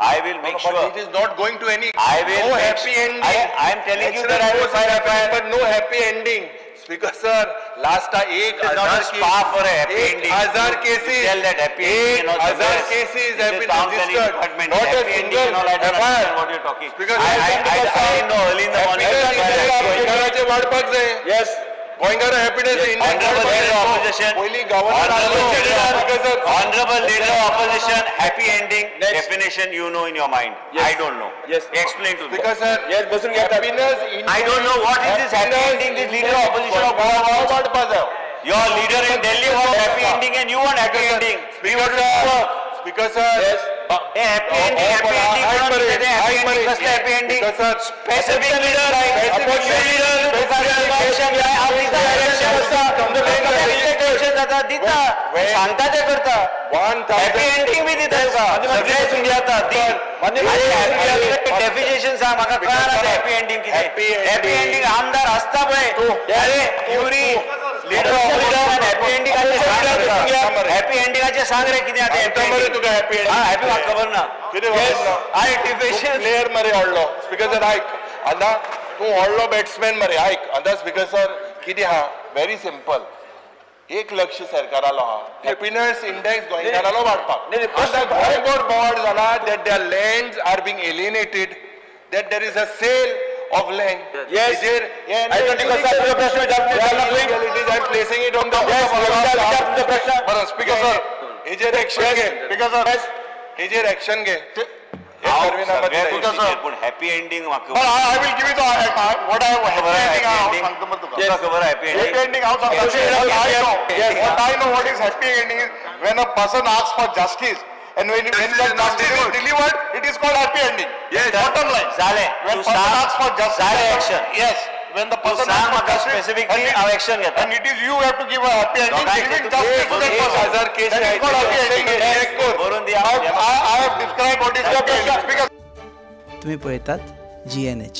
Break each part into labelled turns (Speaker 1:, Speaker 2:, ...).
Speaker 1: I will make sure.
Speaker 2: But it is not going to any.
Speaker 1: I will
Speaker 2: no
Speaker 1: make
Speaker 2: happy ending.
Speaker 1: I am telling you that I will file FIR.
Speaker 2: But no happy ending. Speaker sir, last time एक
Speaker 1: हजार
Speaker 2: spa for a happy ending. 1000 cases.
Speaker 1: Tell that happy ending.
Speaker 2: 1000 cases have been registered.
Speaker 1: Not a single FIR. What you are talking?
Speaker 2: Because
Speaker 1: I know early in the morning.
Speaker 2: Yes. Goenka happiness in
Speaker 1: Honorable Leader of Opposition. Honorable Leader of Opposition. Happy ending definition you know in your mind. I don't know.
Speaker 3: Yes.
Speaker 1: Explain to me.
Speaker 2: Because sir, yes, happiness.
Speaker 1: I don't know what is this happy ending. This Leader of Opposition of Goa. Your leader in Delhi wants happy ending and you want happy ending.
Speaker 2: Speaker sir. Yes.
Speaker 1: Happy ending. Happy ending. Happy ending. Specific leader. Opposition leader. सांगता ते करता happy ending B दिता definition सांग म्हाका कळना happy ending कितें happy ending आमदार आसता पळय अरे युरी लीडर हॅपी एंडिंगाचे हॅपी एंडिंगाचे सांग रे कितें आतां
Speaker 2: तुका हॅपी एंडिंग
Speaker 1: हॅपी म्हाका खबर ना
Speaker 2: कितें
Speaker 1: आर्टिफिशियल
Speaker 2: प्लेयर मरे व्हडलो स्पीकर सर आयक आतां तूं व्हडलो बॅट्समॅन मरे आयक आतां स्पीकर सर कितें आहा व्हेरी सिंपल एक लक्ष सरकारालो हा हॅपीनेस इंडेक्स गोंयकारालो वाडपाक आतां गोंयभर बोर्ड जाला that their lands are being alienated that there is a sale of land
Speaker 3: yes I don't think sir your question
Speaker 2: I am placing it on the
Speaker 3: प्रश्न
Speaker 2: speaker sir हेजेर action घे
Speaker 3: speaker sir
Speaker 2: हेजेर action घे
Speaker 1: पण happy ending म्हाका
Speaker 2: I will give you the what I happy ending
Speaker 1: खबर happy
Speaker 2: ending what I know what is happy ending is when a person asks for justice and when that justice is delivered it is called happy ending.
Speaker 1: Yes.
Speaker 2: Bottom line.
Speaker 1: Zale.
Speaker 2: When person asks for justice.
Speaker 1: Action.
Speaker 2: Yes. When the person asks for justice
Speaker 1: specifically action geta.
Speaker 2: And it is you have to give a happy ending. Giving justice to that person. That is called happy ending. I have described what is happy ending.
Speaker 4: तुम्ही पळयतात GNH.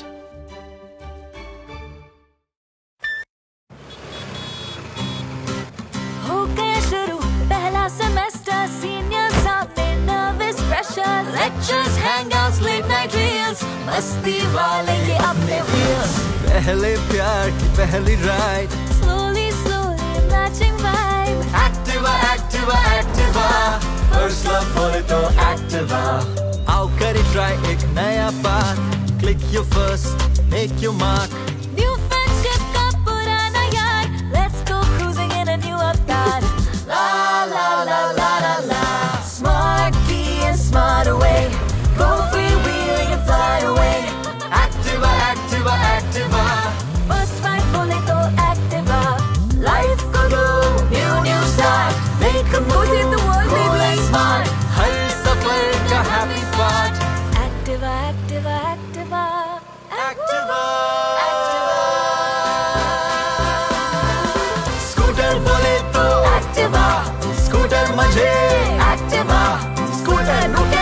Speaker 5: Semester, seniors सामने nervous pressures, lectures, hangouts, late night reels, मस्ती वाले ये अपने wheels.
Speaker 6: पहले प्यार की पहली ride,
Speaker 5: slowly slowly matching vibe.
Speaker 6: Activa Activa Activa, first love बोले तो Activa. आओ करें try एक नया path, click your first, make your mark.
Speaker 5: New friendship का पुराना यार, let's go cruising in a new avatar. La la la la la la. Smart key and smart away. Go freewheeling and fly away.
Speaker 6: Activa Activa Activa.
Speaker 5: First ride bole to Activa. Life ko do new start. Make a move in the world, baby.
Speaker 6: Smart. हर सफर का happy part.
Speaker 5: Activa Activa Activa.
Speaker 6: Activa. Scooter बोले तो
Speaker 5: Activa.
Speaker 6: Scooter मजे
Speaker 5: Activa.
Speaker 6: Scooter नुके